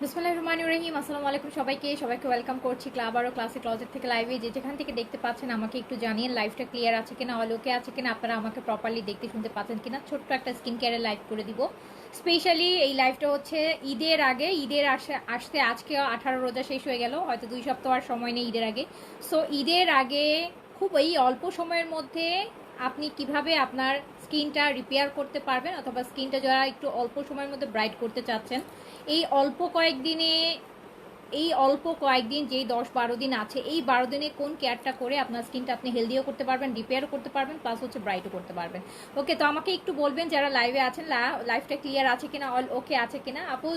বিসমিল্লাহির রহমানির রহিম। আসসালামু আলাইকুম সবাইকে ওয়েলকাম করছি আবারও ক্লাসিক ক্লজেট থেকে লাইভে। যেখান থেকে দেখতে পাচ্ছেন আমাকে একটু জানিয়ে লাইভটা ক্লিয়ার আছে কিনা, অল ওকে আছে কিনা, আপনারা আমাকে প্রপারলি দেখতে শুনতে পাচ্ছেন কিনা। ছোট্ট একটা স্কিন কেয়ারের লাইভ করে দিব। স্পেশালি এই লাইভটা হচ্ছে ঈদের আগে, ঈদের আসতে আজকে 18 রোজা শেষ হয়ে গেল, হয়তো 2 সপ্তাহ আর সময় নেই ঈদের আগে। সো ঈদের আগে খুব এই অল্প সময়ের মধ্যে আপনি কিভাবে আপনার স্কিনটা রিপেয়ার করতে পারবেন, অথবা স্কিনটা যারা একটু অল্প সময়ের মধ্যে ব্রাইট করতে চাচ্ছেন, এই অল্প কয়েকদিন যেই 10-12 দিন আছে, এই 12 দিনে কোন কেয়ারটা করে আপনার স্কিনটা আপনি হেলদিও করতে পারবেন, রিপেয়ারও করতে পারবেন, প্লাস হচ্ছে ব্রাইটও করতে পারবেন। ওকে, তো আমাকে একটু বলবেন যারা লাইভে আছেন, লাইভটা ক্লিয়ার আছে কিনা, অল ওকে আছে কিনা। আপু,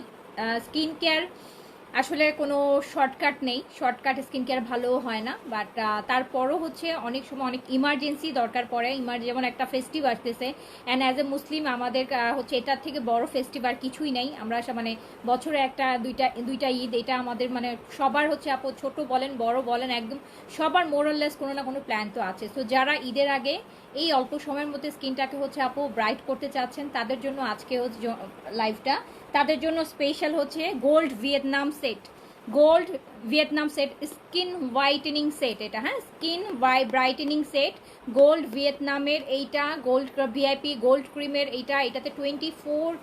স্কিন কেয়ার আসলে কোনো শর্টকাট নেই, শর্টকাট স্কিন কেয়ার ভালো হয় না, বাট তারপরও হচ্ছে অনেক সময় অনেক ইমার্জেন্সি দরকার পড়ে। যেমন একটা ফেস্টিভ আসতেছে, অ্যান্ড অ্যাজ এ মুসলিম আমাদের হচ্ছে এটার থেকে বড় ফেস্টিভ আর কিছুই নেই। আমরা মানে বছরে একটা দুইটা ঈদ, এটা আমাদের মানে সবার হচ্ছে আপু, ছোট বলেন বড় বলেন, একদম সবার মোরাললেস কোনো না কোনো প্ল্যান তো আছে। সো যারা ঈদের আগে এই অল্প সময়ের মধ্যে স্কিনটাকে হচ্ছে আপু ব্রাইট করতে চাচ্ছেন, তাদের জন্য আজকে হচ্ছে লাইভটা, তাদের জন্য স্পেশাল হচ্ছে gold Vietnam set skin whitening set. এটা হ্যাঁ, স্কিন ব্রাইটেনিং সেট গোল্ড ভিয়েতনামের। এইটা গোল্ড ভিআইপি গোল্ড ক্রিমের। এটাতে 24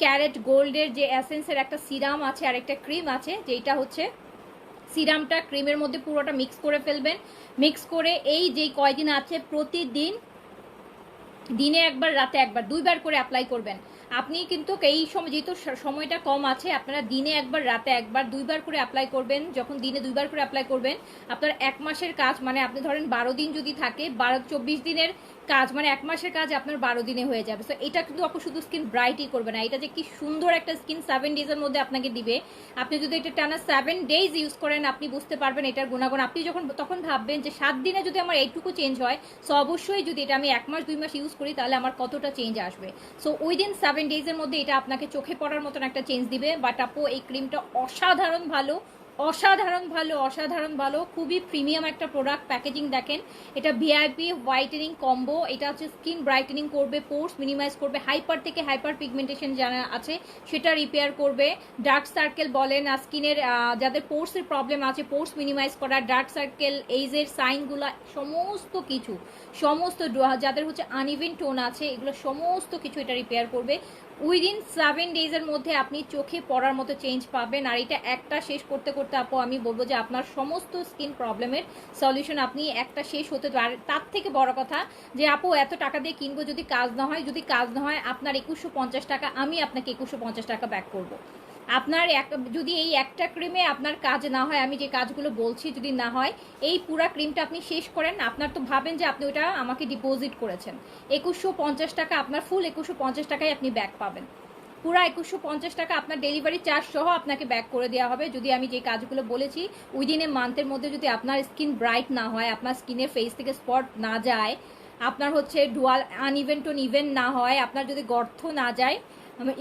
ক্যারেট গোল্ডের যে এসেন্সের একটা সিরাম আছে আর একটা ক্রিম আছে, যেটা হচ্ছে সিরামটা ক্রিমের মধ্যে পুরোটা মিক্স করে ফেলবেন। মিক্স করে এই যে কয়দিন আছে, প্রতিদিন দিনে একবার রাতে একবার 2বার করে অ্যাপ্লাই করবেন। আপনি কিন্তু এই সময় যেহেতু সময়টা কম আছে, আপনারা দিনে একবার রাতে একবার 2বার করে অ্যাপ্লাই করবেন। যখন দিনে 2বার করে অ্যাপ্লাই করবেন, আপনার 1 মাসের কাজ, মানে আপনি ধরেন 12 দিন যদি থাকে, 24 দিনের কাজ, মানে 1 মাসের কাজ আপনার 12 দিনে হয়ে যাবে। তো এটা কিন্তু আপু শুধু স্কিন ব্রাইটই করবে না, এটা যে কি সুন্দর একটা স্কিন 7 ডেজের মধ্যে আপনাকে দিবে। আপনি যদি এটা টানা 7 ডেজ ইউজ করেন, আপনি বুঝতে পারবেন এটার গুণাগুণ। আপনি তখন ভাববেন যে 7 দিনে যদি আমার এইটুকু চেঞ্জ হয়, সো অবশ্যই যদি এটা আমি 1 মাস 2 মাস ইউজ করি, তাহলে আমার কতটা চেঞ্জ আসবে। সো উইদিন 7 ডেজের মধ্যে এটা আপনাকে চোখে পড়ার মতন একটা চেঞ্জ দিবে। বাট আপু, এই ক্রিমটা অসাধারণ ভালো, অসাধারণ ভালো, খুবই প্রিমিয়াম একটা প্রোডাক্ট। প্যাকেজিং দেখেন, এটা ভিআইপি হোয়াইটেনিং কম্বো। এটা হচ্ছে স্কিন ব্রাইটেনিং করবে, পোর্স মিনিমাইজ করবে, হাইপার থেকে হাইপার পিগমেন্টেশন যারা আছে সেটা রিপেয়ার করবে, ডার্ক সার্কেল বলেন, স্কিনের যাদের পোর্সের প্রবলেম আছে, পোর্স মিনিমাইজ করা, ডার্ক সার্কেল, এইজের সাইনগুলো সমস্ত যাদের হচ্ছে আনইভেন টোন আছে, এগুলো সমস্ত কিছু এটা রিপেয়ার করবে। উইদিন 7 ডেজের মধ্যে আপনি চোখে পড়ার মতো চেঞ্জ পাবেন। আর এটা একটা শেষ করতে করতে আপু আমি বলবো যে আপনার সমস্ত স্কিন প্রবলেমের সলিউশন আপনি একটা শেষ হতে। আর তার থেকে বড় কথা যে আপু, এত টাকা দিয়ে কিনবো, যদি কাজ না হয় আপনার 2150 টাকা, আমি আপনাকে 2150 টাকা ব্যাক করবো। আপনার যদি এই একটা ক্রিমে আপনার কাজ না হয়, আমি যে কাজগুলো বলছি যদি না হয়, এই পুরা ক্রিমটা আপনি শেষ করেন, আপনার তো ভাবেন যে আপনি ওটা আমাকে ডিপোজিট করেছেন, 2150 টাকা আপনার ফুল 2150 টাকায় আপনি ব্যাক পাবেন। পুরা 2150 টাকা আপনার ডেলিভারি চার্জ সহ আপনাকে ব্যাক করে দেওয়া হবে, যদি আমি যে কাজগুলো বলেছি উইদিন এ মান্থের মধ্যে যদি আপনার স্কিন ব্রাইট না হয়, আপনার স্কিনের ফেস থেকে স্পট না যায়, আপনার হচ্ছে ডুয়াল আনইভেন টোন ইভেন না হয়, আপনার যদি গর্ত না যায়।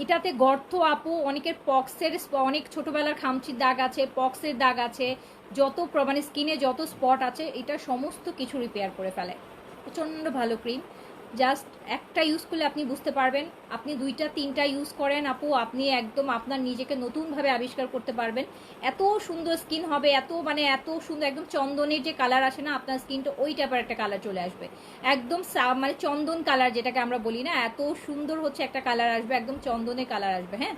এটাতে গর্ত আপু, অনেকের পক্সের, অনেক ছোটবেলার খামচির দাগ আছে, পক্সের দাগ আছে, যত মানে স্কিনে যত স্পট আছে, এটা সমস্ত কিছু রিপেয়ার করে ফেলে। প্রচণ্ড ভালো ক্রিম, জাস্ট একটা ইউজ করলে আপনি বুঝতে পারবেন, আপনি 2টা 3টা ইউজ করেন আপু, আপনি একদম আপনার নিজেকে নতুনভাবে আবিষ্কার করতে পারবেন। এত সুন্দর স্কিন হবে, এত মানে এত সুন্দর, একদম চন্দনের যে কালার আসে না আপনার স্কিনটা, ওই টাইপের একটা কালার চলে আসবে, একদম মানে চন্দন কালার যেটাকে আমরা বলি না, এত সুন্দর হচ্ছে একটা কালার আসবে, একদম চন্দনের কালার আসবে। হ্যাঁ,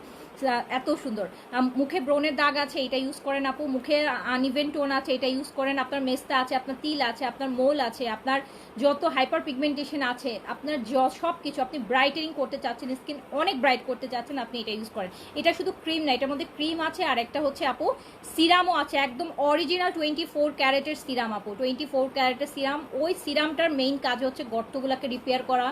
এত সুন্দর। মুখে ব্রণের দাগ আছে, এটা ইউজ করেন আপু। মুখে আনইভেন টোন আছে, এটা ইউজ করেন। আপনার মেস্তা আছে, আপনার তিল আছে, আপনার মোল আছে, আপনার যত হাইপার পিগমেন্টেশন আছে, আপনার সব কিছু, আপনি ব্রাইটেনিং করতে চাচ্ছেন, স্কিন অনেক ব্রাইট করতে চাচ্ছেন, আপনি এটা ইউজ করেন। এটা শুধু ক্রিম না, এটার মধ্যে ক্রিম আছে, আর একটা হচ্ছে আপু সিরামও আছে, একদম অরিজিনাল 24 ক্যারেটের সিরাম আপু, 24 ক্যারেটের সিরাম। ওই সিরামটার মেইন কাজ হচ্ছে গর্তগুলোকে রিপেয়ার করা,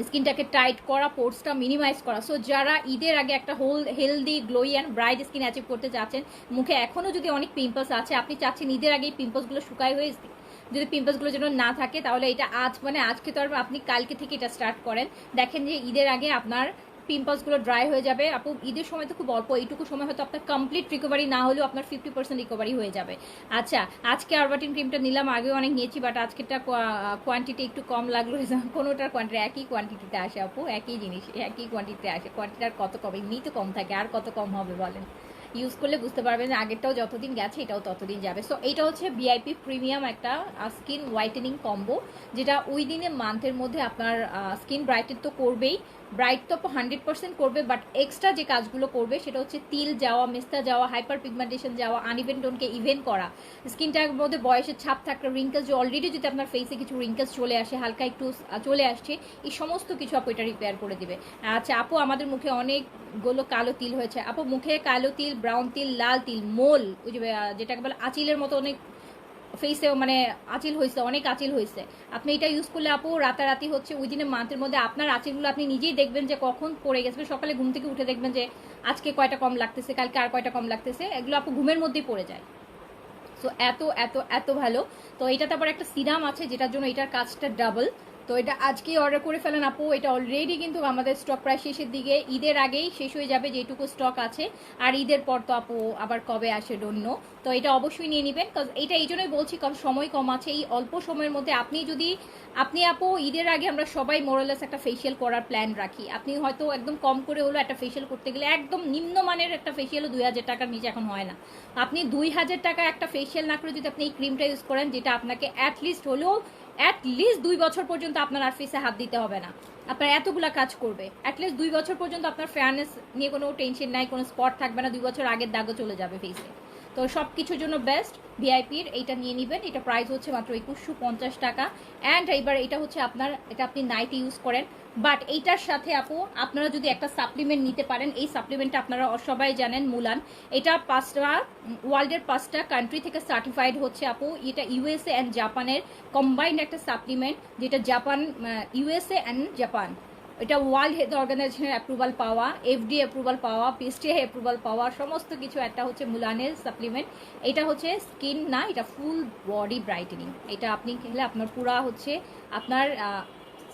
স্কিনটাকে টাইট করা, পোর্সটা মিনিমাইজ করা। সো যারা ঈদের আগে একটা healthy glowy and bright skin achieve করতে চাচ্ছেন, মুখে এখনও যদি অনেক পিম্পলস আছে, আপনি চাচ্ছেন ঈদের আগে এই পিম্পলসগুলো শুকায় হয়ে, যদি পিম্পলসগুলো যেন না থাকে, তাহলে এটা আজকে তো আর আপনি কালকে থেকে এটা স্টার্ট করেন, দেখেন যে ঈদের আগে আপনার পিম্পলসগুলো ড্রাই হয়ে যাবে আপু। ঈদের সময় তো খুব অল্প, এইটুকু সময় হয়তো আপনার কমপ্লিট রিকভারি না হলেও আপনার 50% রিকভারি হয়ে যাবে। আচ্ছা, আজকে আরবাটিন ক্রিমটা নিলাম, আগেও অনেক নিয়েছি, বাট আজকেরটা কোয়ান্টিটি একটু কম লাগলো। কোনোটার কোয়ান্টিটি একই কোয়ান্টিটিতে আসে আপু, একই জিনিস একই কোয়ান্টিটিতে আসে, কোয়ান্টিটির কত কম, এমনি তো কম থাকে, আর কত কম হবে বলেন। ইউজ করলে বুঝতে পারবেন যে আগেরটাও যতদিন গেছে এটাও ততদিন যাবে। সো এইটা হচ্ছে ভিআইপি প্রিমিয়াম একটা স্কিন হোয়াইটেনিং কম্বো, যেটা ওই দিনে মান্থের মধ্যে আপনার স্কিন ব্রাইটেন তো করবেই, ব্রাইট তো 100% করবে, বাট এক্সট্রা যে কাজগুলো করবে সেটা হচ্ছে তিল যাওয়া, মেস্তা যাওয়া, হাইপার পিগমেন্টেশন যাওয়া, আনইভেন টোনকে ইভেন করা, স্কিনটার মধ্যে বয়সের ছাপ থাকলে, রিঙ্কেলস যে অলরেডি যদি আপনার ফেসে কিছু রিঙ্কেলস চলে আসে, হালকা একটু চলে আসছে, এই সমস্ত কিছু আপু এটা রিপেয়ার করে দিবে। আচ্ছা আপু, আমাদের মুখে অনেকগুলো কালো তিল হয়েছে আপু, মুখে কালো তিল, ব্রাউন তিল, লাল তিল, মোল, ওই যে যেটাকে বলে আঁচিলের মতো অনেক ফেসে মানে আঁচিল হয়েছে, অনেক আঁচিল হয়েছে, আপনি এটা ইউজ করলে আপু রাতারাতি হচ্ছে ওই দিনে মান্থের মধ্যে আপনার আঁচিলগুলো আপনি নিজেই দেখবেন যে কখন পড়ে গেছে। সকালে ঘুম থেকে উঠে দেখবেন যে আজকে কয়টা কম লাগতেছে, কালকে আর কয়টা কম লাগতেছে, এগুলো আপু ঘুমের মধ্যেই পড়ে যায়। সো এত এত এত ভালো। তো এটাতে আবার একটা সিরাম আছে যেটার জন্য এটার কাজটা ডাবল। তো এটা আজকেই অর্ডার করে ফেলেন আপু, এটা অলরেডি কিন্তু আমাদের স্টক প্রায় শেষের দিকে, ঈদের আগেই শেষ হয়ে যাবে যেটুকু স্টক আছে, আর ঈদের পর তো আপু আবার কবে আসে ডোন্ট নো। তো এটা অবশ্যই নিয়ে নেবেন, কারণ এটা এই জন্যই বলছি কারণ সময় কম আছে, এই অল্প সময়ের মধ্যে আপনি আপু ঈদের আগে আমরা সবাই মোরালেস একটা ফেসিয়াল করার প্ল্যান রাখি, আপনি হয়তো একদম কম করে হলো একটা ফেসিয়াল করতে গেলে, একদম নিম্নমানের একটা ফেসিয়ালও 2000 টাকার নিচে এখন হয় না। আপনি 2000 টাকা একটা ফেসিয়াল না করে যদি আপনি এই ক্রিমটা ইউজ করেন, যেটা আপনাকে অ্যাটলিস্ট 2 বছর পর্যন্ত আপনার আর ফেসে হাত দিতে হবে না, আপনার এতগুলা কাজ করবে, অ্যাটলিস্ট 2 বছর পর্যন্ত আপনার ফেয়ারনেস নিয়ে কোনো টেনশন নাই, কোনো স্পট থাকবে না, 2 বছর আগের দাগও চলে যাবে ফেসে। তো সব কিছুর জন্য বেস্ট ভিআইপির এইটা নিয়ে নেবেন, এটা প্রাইস হচ্ছে মাত্র 2150 টাকা। অ্যান্ড এবার এটা হচ্ছে এটা আপনি নাইটে ইউজ করেন, বাট এইটার সাথে আপু আপনারা যদি একটা সাপ্লিমেন্ট নিতে পারেন, এই সাপ্লিমেন্টটা আপনারা সবাই জানেন মুলান, এটা ওয়ার্ল্ডের 5টা কান্ট্রি থেকে সার্টিফাইড হচ্ছে আপু, এটা ইউএসএ অ্যান্ড জাপানের কম্বাইন্ড একটা সাপ্লিমেন্ট, যেটা ইউএসএ অ্যান্ড জাপান, এটা ওয়ার্ল্ড হেলথ অর্গানাইজেশনের অ্যাপ্রুভাল পাওয়া, এফডি অ্যাপ্রুভাল পাওয়া, পিএসটিআই অ্যাপ্রুভাল পাওয়া, সমস্ত কিছু একটা হচ্ছে মুলানের সাপ্লিমেন্ট। এটা হচ্ছে স্কিন না, এটা ফুল বডি ব্রাইটেনিং, এটা আপনি খেলে আপনার পুরা হচ্ছে আপনার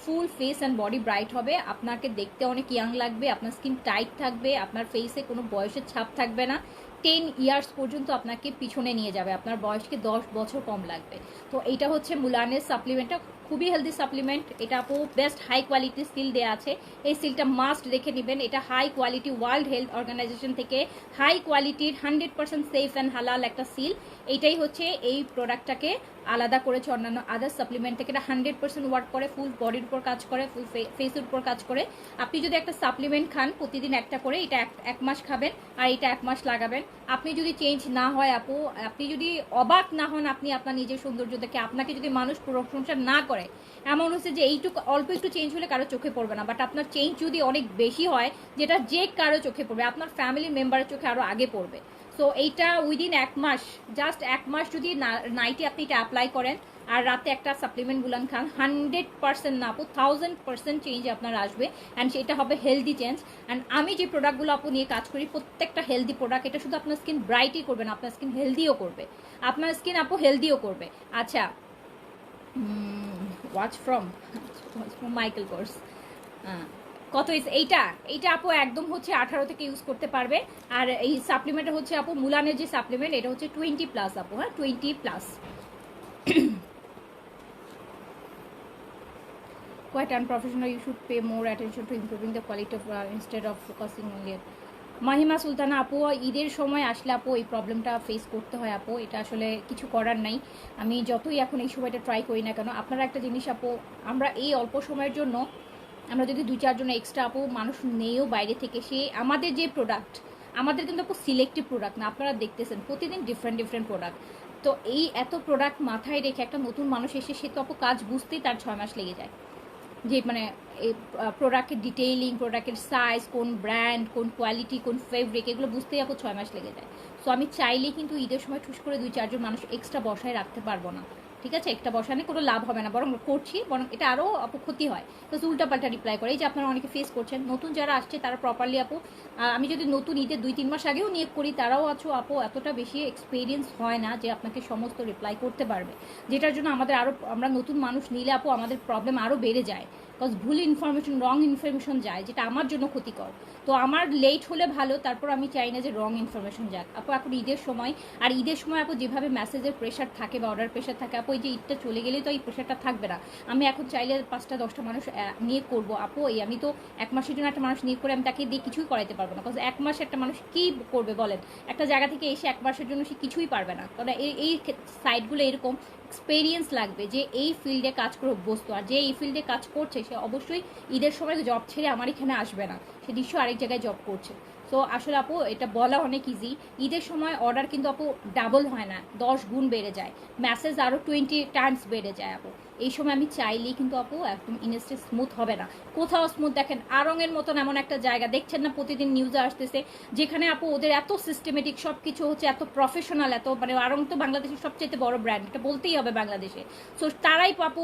full face and body bright হবে, আপনাকে দেখতে অনেক ইয়াং লাগবে, আপনার স্কিন টাইট থাকবে, আপনার ফেসে কোনো বয়সের ছাপ থাকবে না, 10 ইয়ার্স পর্যন্ত আপনাকে পিছনে নিয়ে যাবে, আপনার বয়সকে 10 বছর কম লাগবে। তো এইটা হচ্ছে মুলানের সাপ্লিমেন্টটা, খুবই হেলদি সাপ্লিমেন্ট, এটা আপু বেস্ট হাই কোয়ালিটি সিল দেওয়া আছে, এই সিলটা মাস্ট দেখে নেবেন, এটা high quality World Health Organization থেকে হাই কোয়ালিটির 100% সেফ অ্যান্ড হালাল একটা সিল। এইটাই হচ্ছে এই প্রোডাক্টটাকে আলাদা করেছে অন্যান্য আদার সাপ্লিমেন্ট থেকে, এটা 100% ওয়ার্ক করে, ফুল বডির উপর কাজ করে, ফুল ফেসের উপর কাজ করে। আপনি যদি একটা সাপ্লিমেন্ট খান প্রতিদিন একটা করে, এটা এক মাস খাবেন আর এটা 1 মাস লাগাবেন, আপনি যদি চেঞ্জ না হয় আপু, আপনি যদি অবাক না হন, আপনি আপনার নিজের সৌন্দর্য দেখে আপনাকে যদি মানুষ প্রশংসা না করে, এমন হচ্ছে যে এইটুকু অল্প একটু চেঞ্জ হলে কারো চোখে পড়বে না, বাট আপনার চেঞ্জ যদি অনেক বেশি হয়, যেটা যে কারো চোখে পড়বে, আপনার ফ্যামিলি মেম্বারের চোখে আরও আগে পড়বে। সো এইটা উইদিন 1 মাস, জাস্ট 1 মাস যদি নাইটে আপনি এটা অ্যাপ্লাই করেন আর রাতে একটা সাপ্লিমেন্ট গুলান খান, 100% না আপু 1000% চেঞ্জ আপনার আসবে, অ্যান্ড সেটা হবে হেলদি চেঞ্জ। অ্যান্ড আমি যে প্রোডাক্টগুলো আপু নিয়ে কাজ করি প্রত্যেকটা হেলদি প্রোডাক্ট, এটা শুধু আপনার স্কিন ব্রাইটই করবে না, আপনার স্কিন হেলদিও করবে, আপনার স্কিন আপু হেলদিও করবে। আচ্ছা, ওয়াচ ফ্রম মাইকেল কোর্স কত এইটা আপু একদম হচ্ছে 18 থেকে ইউজ করতে পারবে। আর এই সাপ্লিমেন্টটা হচ্ছে আপু মুলানের যে সাপ্লিমেন্ট, এটা হচ্ছে 20+ আপু, হ্যাঁ 20+। quite unprofessional. You should pay more attention to improving the quality of instead of focusing only. Mahima Sultana আপু, ঈদের সময় আসলে আপু এই প্রবলেমটা ফেস করতে হয় আপু, এটা আসলে কিছু করার নাই। আমি যতই এখন এই সময়টা ট্রাই করি না কেন, আপনারা একটা জিনিস আপু, আমরা এই অল্প সময়ের জন্য আমরা যদি 2-4 জন এক্সট্রা আপু মানুষ নেইও বাইরে থেকে, সে আমাদের যে প্রোডাক্ট, আমাদের কিন্তু আপু সিলেক্টিভ প্রোডাক্ট না, আপনারা দেখতেছেন প্রতিদিন ডিফারেন্ট প্রোডাক্ট। তো এই এত প্রোডাক্ট মাথায় রেখে একটা নতুন মানুষ এসে সে তো আপু কাজ বুঝতেই তার 6 মাস লেগে যায়, যে মানে এই প্রোডাক্টের ডিটেইলিং, প্রোডাক্টের সাইজ, কোন ব্র্যান্ড, কোন কোয়ালিটি, কোন ফেব্রিক, এগুলো বুঝতেই আপু 6 মাস লেগে যায়। সো আমি চাইলেই কিন্তু ঈদের সময় ঠুস করে 2-4 জন মানুষ এক্সট্রা বসায় রাখতে পারবো না, ঠিক আছে? একটা বসানে কোনো লাভ হবে না, বরং করছি, বরং এটা আরও আপু ক্ষতি হয়। তো উল্টাপাল্টা রিপ্লাই করে, এই যে আপনারা অনেকে ফেস করছেন, নতুন যারা আসছে তারা প্রপারলি আপু, আমি যদি নতুন ঈদের 2-3 মাস আগেও নিয়ে করি, তারাও আছো আপু এতটা বেশি এক্সপিরিয়েন্স হয় না যে আপনাকে সমস্ত রিপ্লাই করতে পারবে, যেটার জন্য আমাদের আরও, আমরা নতুন মানুষ নিলে আপু আমাদের প্রবলেম আরও বেড়ে যায়, বিকজ ভুল ইনফরমেশন, রং ইনফরমেশন যায়, যেটা আমার জন্য ক্ষতিকর। তো আমার লেট হলে ভালো, তারপর আমি চাই না যে রং ইনফরমেশন যাক আপু। এখন ঈদের সময়, আর ঈদের সময় আপু যেভাবে মেসেজের প্রেশার থাকে বা অর্ডার প্রেশার থাকে আপু, এই যে ঈদটা চলে গেলেই তো এই প্রেশারটা থাকবে না। আমি এখন চাইলে 5টা-10টা মানুষ নিয়ে করবো আপু, এই আমি তো 1 মাসের জন্য একটা মানুষ নিয়ে করে আমি তাকে দিয়ে কিছুই করাইতে পারবো না, বিকজ 1 মাসে একটা মানুষ কী করবে বলেন? একটা জায়গা থেকে এসে 1 মাসের জন্য সে কিছুই পারবে না, কারণ এই সাইটগুলো এরকম এক্সপেরিয়েন্স লাগবে যে এই ফিল্ডে কাজ করে অভ্যস্ত, আর যে এই ফিল্ডে কাজ করছে সে অবশ্যই ঈদের সময় জব ছেড়ে আমার এখানে আসবে না, সে নিশ্চয়ই আরেক জায়গায় জব করছে। সো আসলে আপু এটা বলা অনেক ইজি, ঈদের সময় অর্ডার কিন্তু আপু ডাবল হয় না, 10 গুণ বেড়ে যায়, মেসেজ আরও 20 টাইমস বেড়ে যায় আপু। এই সময় আমি চাইলেই কিন্তু আপু একদম ইনস্টে স্মুথ হবে না, কোথাও স্মুথ। দেখেন আরঙের মতন এমন একটা জায়গা দেখছেন না, প্রতিদিন নিউজে আসতেছে, যেখানে আপু ওদের এত সিস্টেমেটিক সব কিছু হচ্ছে, এত প্রফেশনাল, এত মানে আরং তো বাংলাদেশের সবচেয়ে বড় ব্র্যান্ড, এটা বলতেই হবে বাংলাদেশে। সো তারাই আপু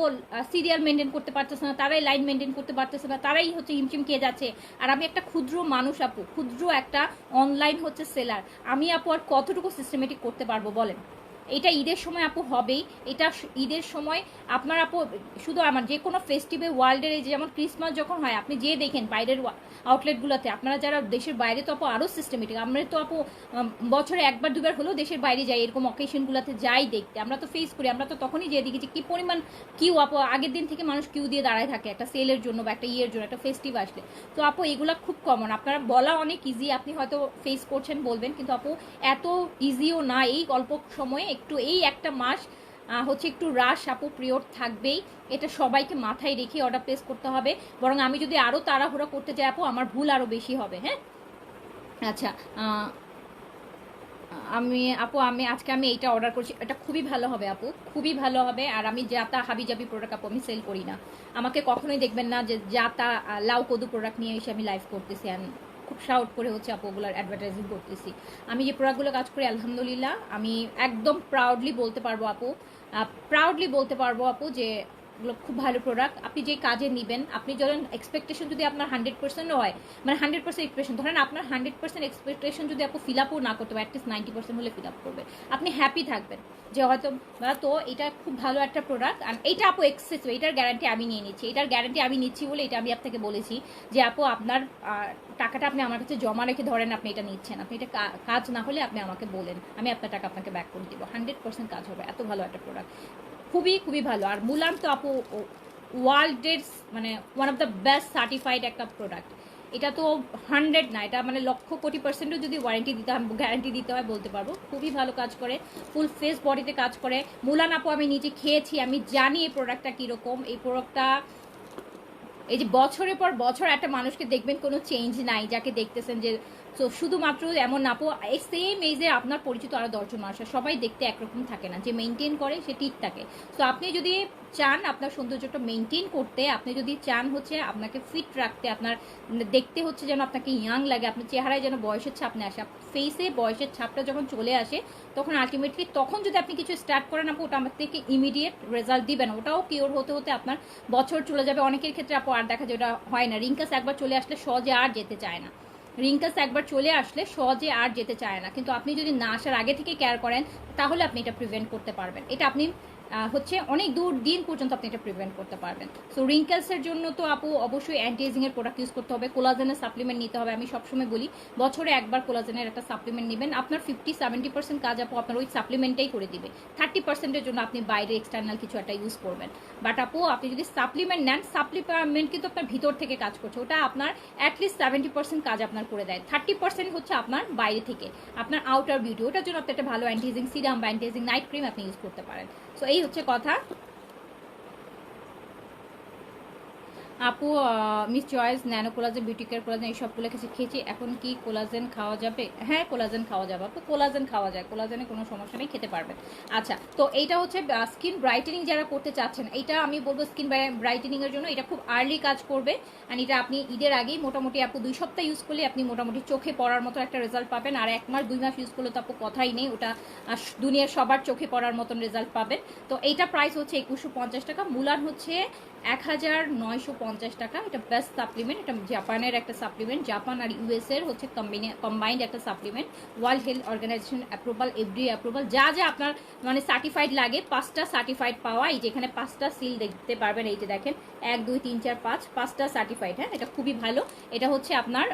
সিরিয়াল মেনটেন করতে পারতেছে না, তারাই লাইন মেনটেন করতে পারতেছে না, তারাই হচ্ছে হিমচিম খেয়ে যাচ্ছে। আর আমি একটা ক্ষুদ্র মানুষ আপু, ক্ষুদ্র একটা অনলাইন হচ্ছে সেলার, আমি আপু আর কতটুকু সিস্টেমেটিক করতে পারবো বলেন? এটা ঈদের সময় আপু হবেই, এটা ঈদের সময় আপনার আপু শুধু আমার যে কোনো ফেস্টিভ্যাল ওয়ার্ল্ডের, এই যেমন ক্রিসমাস যখন হয় আপনি যে দেখেন বাইরের আউটলেটগুলোতে, আপনারা যারা দেশের বাইরে তো আপু আরও সিস্টেমেটিক, আমরা তো আপু বছরে 1-2বার হলেও দেশের বাইরে যাই, এরকম অকেশনগুলোতে যাই দেখতে, আমরা তো ফেস করি, আমরা তো তখনই যেয়ে দেখি যে কী পরিমাণ কিউ আপু, আগের দিন থেকে মানুষ কিউ দিয়ে দাঁড়ায় থাকে একটা সেলের জন্য বা একটা ইয়ের জন্য, একটা ফেস্টিভ আসলে। তো আপু এগুলো খুব কমন, আপনারা বলা অনেক ইজি, আপনি হয়তো ফেস করছেন বলবেন, কিন্তু আপু এত ইজিও না। এই অল্প সময়ে একটু, এই একটা মাস হচ্ছে একটু রাশ আপু পিরিয়ড থাকবেই, এটা সবাইকে মাথায় রেখে অর্ডার প্লেস করতে হবে, বরং আমি যদি আরও তাড়াহুড়া করতে যাই আপু আমার ভুল আরও বেশি হবে। হ্যাঁ আচ্ছা, আমি আজকে এইটা অর্ডার করছি, এটা খুবই ভালো হবে আপু, খুবই ভালো হবে। আর আমি যাতা হাবিজাবি প্রোডাক্ট আপু আমি সেল করি না, আমাকে কখনোই দেখবেন না যে যাতা লাউ কদু প্রোডাক্ট নিয়ে এসে আমি লাইভ করতেছি, আমি খুব শাউট করে হচ্ছে আপু ওগুলোর অ্যাডভার্টাইজিং করতেছি। আমি যে প্রোডাক্টগুলো কাজ করি আলহামদুলিল্লাহ আমি একদম প্রাউডলি বলতে পারবো আপু যে এগুলো খুব ভালো প্রোডাক্ট। আপনি যে কাজে নেবেন, আপনি যখন এক্সপেকটেশন যদি আপনার 100% হয়, মানে 100% এক্সপেকটেশন, ধরেন আপনার 100% এক্সপেকটেশন যদি আপু ফিল আপও না করতে পারে, অ্যাটলিস্ট 90% হলে ফিল আপ করবে, আপনি হ্যাপি থাকবেন যে হয়তো তো এটা খুব ভালো একটা প্রোডাক্ট। আর এইটা আপু এক্সেসিভ, এটার গ্যারান্টি আমি নিয়ে নিচ্ছি, এটার গ্যারান্টি আমি নিচ্ছি বলে এটা আমি আপনাকে বলেছি যে আপু আপনার টাকাটা আপনি আমার কাছে জমা রেখে ধরেন আপনি এটা নিচ্ছেন, আপনি এটা কাজ না হলে আপনি আমাকে বলেন, আমি আপনার টাকা আপনাকে ব্যাক করে দিব, 100% কাজ হবে, এত ভালো একটা প্রোডাক্ট, খুবই খুবই ভালো। আর মুলান তো আপু ওয়ার্ল্ডের মানে one of the best certified একটা প্রোডাক্ট, এটা তো 100 না, এটা মানে লক্ষ কোটি পার্সেন্টও যদি ওয়ারেন্টি দিতে হয়, গ্যারান্টি দিতে হয়, বলতে পারবো খুবই ভালো কাজ করে, ফুল ফেস বডিতে কাজ করে। মুলান আপু আমি নিজে খেয়েছি, আমি জানি এই প্রোডাক্টটা কীরকম। এই প্রোডাক্টটা এই যে বছরের পর বছর একটা মানুষকে দেখবেন কোনো চেঞ্জ নাই, যাকে দেখতেছেন যে তো শুধুমাত্র এমন না আপু, এই সেম এজে আপনার পরিচিত আরও 10 জন মানুষ, সবাই দেখতে একরকম থাকে না, যে মেনটেন করে সে ঠিক থাকে। তো আপনি যদি চান আপনার সৌন্দর্যটা মেনটেন করতে, আপনি যদি চান হচ্ছে আপনাকে ফিট রাখতে, আপনার দেখতে হচ্ছে যেন আপনাকে ইয়াং লাগে, আপনার চেহারায় যেন বয়সের ছাপ না আসে, ফেসে বয়সের ছাপটা যখন চলে আসে তখন আলটিমেটলি তখন যদি আপনি কিছু স্টার্ট করেন আপু, ওটা আমার থেকে ইমিডিয়েট রেজাল্ট দিবেন, ওটাও কিওর হতে হতে আপনার বছর চলে যাবে। অনেকের ক্ষেত্রে আপু আর দেখা যায় ওটা হয় না, রিঙ্কাস একবার চলে আসলে সহজে আর যেতে চায় না, রিঙ্কাস একবার চলে আসলে সহজে আর যেতে চায় না, কিন্তু আপনি যদি না আসার আগে থেকে কেয়ার করেন তাহলে আপনি এটা প্রিভেন্ট করতে পারবেন। এটা আপনি হচ্ছে অনেক দূর দিন পর্যন্ত আপনি এটা প্রিভেন্ট করতে পারবেন। সো রিঙ্কেলসের জন্য তো আপু অবশ্যই অ্যান্টি এজিংয়ের প্রোডাক্ট ইউজ করতে হবে, কোলাজেনের সাপ্লিমেন্ট নিতে হবে। আমি সবসময় বলি বছরে একবার কোলাজেনের একটা সাপ্লিমেন্ট নেবেন, আপনার 50-70% কাজ আপু আপনার ওই সাপ্লিমেন্টেই করে দিবে। 30%-এর জন্য আপনি বাইরে এক্সটার্নাল কিছু একটা ইউজ করবেন। বাট আপু আপনি যদি সাপ্লিমেন্ট নেন, সাপ্লিমেন্ট কিন্তু আপনার ভিতর থেকে কাজ করছে, ওটা আপনার অ্যাটলিস্ট 70% কাজ আপনার করে দেয়, 30% হচ্ছে আপনার বাইরে থেকে আপনার আউটার বিউটি। ওটার জন্য আপনি একটা ভালো অ্যান্টি এজিং সিরাম বা অ্যান্টি এজিং নাইট ক্রিম আপনি ইউজ করতে পারেন। সো এই হচ্ছে কথা। আপু miss choice nano collagen, beauty care collagen, এই সবগুলো কিছু খেয়েছি, এখন কি কোলাজেন খাওয়া যাবে? হ্যাঁ কোলাজেন খাওয়া যাবে আপু, কোলাজেন খাওয়া যায়, কোলাজেনে কোনো সমস্যা নেই, খেতে পারবেন। আচ্ছা, তো এইটা হচ্ছে স্কিন ব্রাইটেনিং যারা করতে চাচ্ছেন, এইটা আমি বলবো স্কিন ব্রাইটেনিংয়ের জন্য এটা খুব আর্লি কাজ করবে। অ্যান্ড এটা আপনি ঈদের আগেই মোটামুটি আপু 2 সপ্তাহ ইউজ করলে আপনি মোটামুটি চোখে পড়ার মতো একটা রেজাল্ট পাবেন। আর 1 মাস 2 মাস ইউজ করলে তো আপু কথাই নেই, ওটা দুনিয়ার সবার চোখে পড়ার মতন রেজাল্ট পাবেন। তো এইটা প্রাইস হচ্ছে 2150 টাকা, মুলান হচ্ছে 1950 টাকা। এটা বেস্ট সাপ্লিমেন্ট, এটা জাপানের একটা সাপ্লিমেন্ট, জাপান আর ইউএস এর হচ্ছে কম্বাইন্ড একটা supplement, World Health Organization approval, FDA approval, যা যা আপনার মানে সার্টিফাইড লাগে 5টা সার্টিফাইড পাওয়া। এই যে এখানে 5টা সিল দেখতে পারবেন, এই যে দেখেন 1 2 3 4 5, 5টা সার্টিফাইড। হ্যাঁ, এটা খুবই ভালো। এটা হচ্ছে আপনার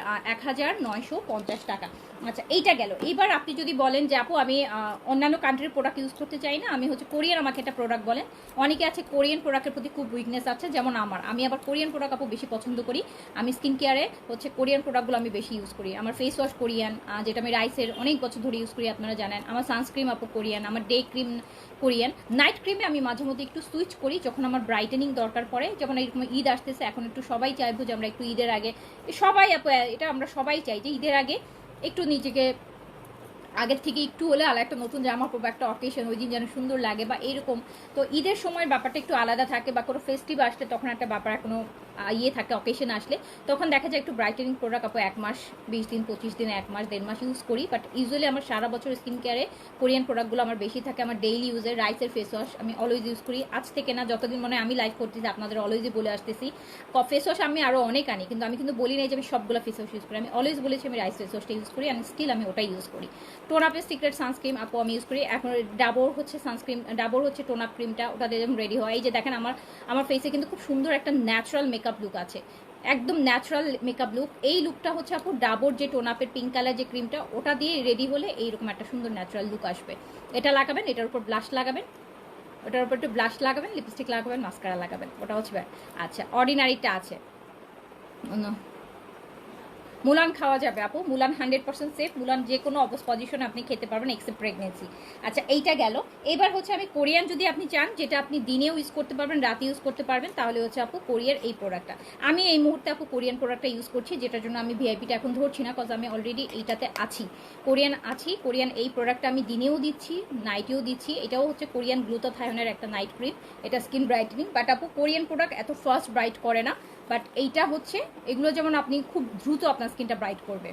1950 টাকা। আচ্ছা, এইটা গেল। এইবার আপনি যদি বলেন যে আপু আমি অন্যান্য কান্ট্রির প্রোডাক্ট ইউজ করতে চাই না, আমি হচ্ছে কোরিয়ান, আমাকে একটা প্রোডাক্ট বলেন। অনেকে আছে কোরিয়ান প্রোডাক্টের প্রতি খুব উইকনেস আছে, যেমন আমি আবার কোরিয়ান প্রোডাক্ট আপু বেশি পছন্দ করি। আমি স্কিন কেয়ারে হচ্ছে কোরিয়ান প্রোডাক্টগুলো আমি বেশি ইউজ করি। আমার ফেস ওয়াশ কোরিয়ান, যেটা আমি রাইসের অনেক বছর ধরে ইউজ করি, আপনারা জানেন। আমার সানস্ক্রিন আপু কোরিয়ান, আমার ডে ক্রিম কোরিয়ান, নাইট ক্রিমে আমি মাঝে মধ্যে একটু সুইচ করি যখন আমার ব্রাইটেনিং দরকার পড়ে। যেমন এরকম ঈদ আসতেছে, এখন একটু সবাই চাইবো যে আমরা একটু ঈদের আগে, সবাই আপু এটা আমরা সবাই চাই যে ঈদের আগে একটু নিজেকে আগের থেকে একটু হলে আলাদা একটা নতুন জামা পরবো, একটা অকেশন, ওই দিন যেন সুন্দর লাগে বা এরকম। তো ঈদের সময় ব্যাপারটা একটু আলাদা থাকে, বা কোনো ফেস্টিভ আসলে তখন একটা ব্যাপার, কোনো ইয়ে থাকে, অকেশন আসলে তখন দেখা যায় একটু ব্রাইটেনিং প্রোডাক্ট আপু 1 মাস 20 দিন 25 দিন 1 মাস 1.5 মাস ইউজ করি। বাট ইউজুয়ালি আমার সারা বছর স্কিন কেয়ারে কোরিয়ান প্রোডাক্টগুলো আমার বেশি থাকে। আমার ডেইলি ইউজের রাইসের ফেস ওয়াশ আমি অলওয়েজ ইউজ করি, আজ থেকে না, যতদিন মনে হয় আমি লাইভ করতেছি আপনাদের অলওয়েজই বলে আসতেছি। ফেস ওয়াশ আমি আরও অনেক আনি, কিন্তু আমি কিন্তু বলি নাই যে আমি সবগুলো ফেস ওয়াশ ইউজ করি। আমি অলওয়েজ বলেছি আমি রাইস ফেস ওয়াশটা ইউজ করি, অ্যান্ড স্টিল আমি ওটাই ইউজ করি। টোন আপের সিক্রেট সানস্ক্রিন আপু আমি ইউজ করি। এখন ডাবর হচ্ছে সানস্ক্রিন, ডাবর হচ্ছে টোন আপ ক্রিমটা, ওটা দিয়ে যেমন রেডি হয়। এই যে দেখেন আমার ফেসে কিন্তু খুব সুন্দর একটা ন্যাচারাল মেকআপ লুক আছে, একদম ন্যাচারাল মেকআপ লুক। এই লুকটা হচ্ছে আপু ডাবর যে টোন আপের পিঙ্ক কালার যে ক্রিমটা, ওটা দিয়ে রেডি হলে এইরকম একটা সুন্দর ন্যাচারাল লুক আসবে। এটা লাগাবেন, এটার উপর ব্লাশ লাগাবেন, ওটার উপর একটু ব্লাশ লাগাবেন, লিপস্টিক লাগাবেন, মাস্কারা লাগাবেন, ওটা হচ্ছে। আচ্ছা, অর্ডিনারিটা আছে। মুলান খাওয়া যাবে আপু, মুলান 100% সেফ। মুলান যে কোনো পজিশনে আপনি খেতে পারবেন এক্সেপ্ট প্রেগনেন্সি। আচ্ছা, এইটা গেল। এবার হচ্ছে আমি কোরিয়ান যদি আপনি চান, যেটা আপনি দিনেও ইউজ করতে পারবেন, রাতে ইউজ করতে পারবেন, তাহলে হচ্ছে আপু কোরিয়ার এই প্রোডাক্টটা। আমি এই মুহূর্তে আপু কোরিয়ান প্রোডাক্টটা ইউজ করছি, যেটার জন্য আমি ভিআইপিটা এখন ধরছি না, কজ আমি অলরেডি এইটাতে আছি, কোরিয়ান আছি। কোরিয়ান এই প্রোডাক্টটা আমি দিনেও দিচ্ছি, নাইটেও দিচ্ছি। এটাও হচ্ছে কোরিয়ান গ্লুটাথায়োনের একটা নাইট ক্রিম, এটা স্কিন ব্রাইটেনিং। বাট আপু কোরিয়ান প্রোডাক্ট এত ফাস্ট ব্রাইট করে না, বাট এইটা হচ্ছে এগুলো যেমন আপনি খুব দ্রুত আপনার স্কিনটা ব্রাইট করবে।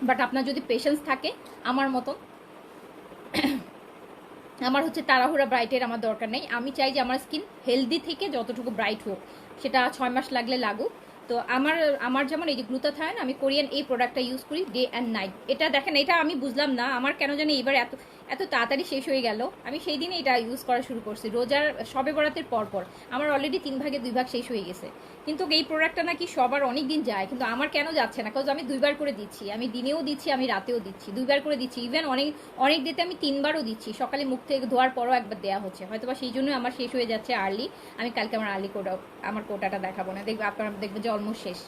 বাট আপনার যদি পেশেন্স থাকে আমার মতো, আমার হচ্ছে তাড়াহুড়া ব্রাইটের আমার দরকার নেই। আমি চাই যে আমার স্কিন হেলদি থেকে যতটুকু ব্রাইট হোক, সেটা 6 মাস লাগলে লাগুক। তো আমার যেমন এই যে গ্লুটাথায়োন, আমি কোরিয়ান এই প্রোডাক্টটা ইউজ করি ডে অ্যান্ড নাইট। এটা দেখেন, এটা আমি বুঝলাম না আমার কেন জানি এবার এত তাড়াতাড়ি শেষ হয়ে গেল। আমি সেই দিনে এটা ইউজ করা শুরু করছি, রোজার সবে বরাতের পর আমার অলরেডি 3 ভাগে 2 ভাগ শেষ হয়ে গেছে। কিন্তু এই প্রোডাক্টটা নাকি সবার অনেক দিন যায়, কিন্তু আমার কেন যাচ্ছে না? কজ আমি 2 বার করে দিচ্ছি, আমি দিনেও দিচ্ছি, আমি রাতেও দিচ্ছি, 2 বার করে দিচ্ছি। ইভেন অনেক দিতে আমি 3 বারও দিচ্ছি, সকালে মুখ থেকে ধোয়ার পরও একবার দেওয়া হচ্ছে। হয়তো বা সেই জন্যই আমার শেষ হয়ে যাচ্ছে আর্লি। আমি কালকে আমার আর্লি আমার কোটাটা দেখাবো না, দেখবে আপনারা দেখবেন যে অলমোস্ট শেষ,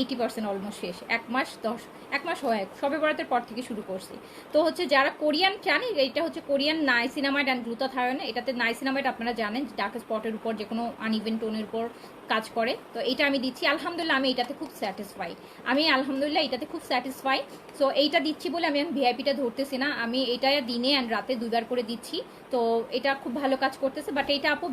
80% অলমোস্ট শেষ। 1 মাস হয়, সবে বরাতের পর থেকে শুরু করছি। তো হচ্ছে যারা কোরিয়ান চান, এটা হচ্ছে কোরিয়ান নাইসিনামাইড অ্যান্ড গ্লুটাথায়োন। এটাতে নাইসিনামাইড আপনারা জানেন ডার্ক স্পটের উপর, যে কোনো আনইভেন টোনের উপর কাজ করে। তো এটা আমি দিচ্ছি, আলহামদুলিল্লাহ আমি এটাতে খুব স্যাটিসফাই। এটাতে খুব স্যাটিসফাই। সো এইটা দিচ্ছি বলে আমি ভিআইপিটা ধরতেছি না, আমি এটা দিনে অ্যান্ড রাতে 2 বার করে দিচ্ছি। তো এটা খুব ভালো কাজ করতেছে। বাট এটা আপু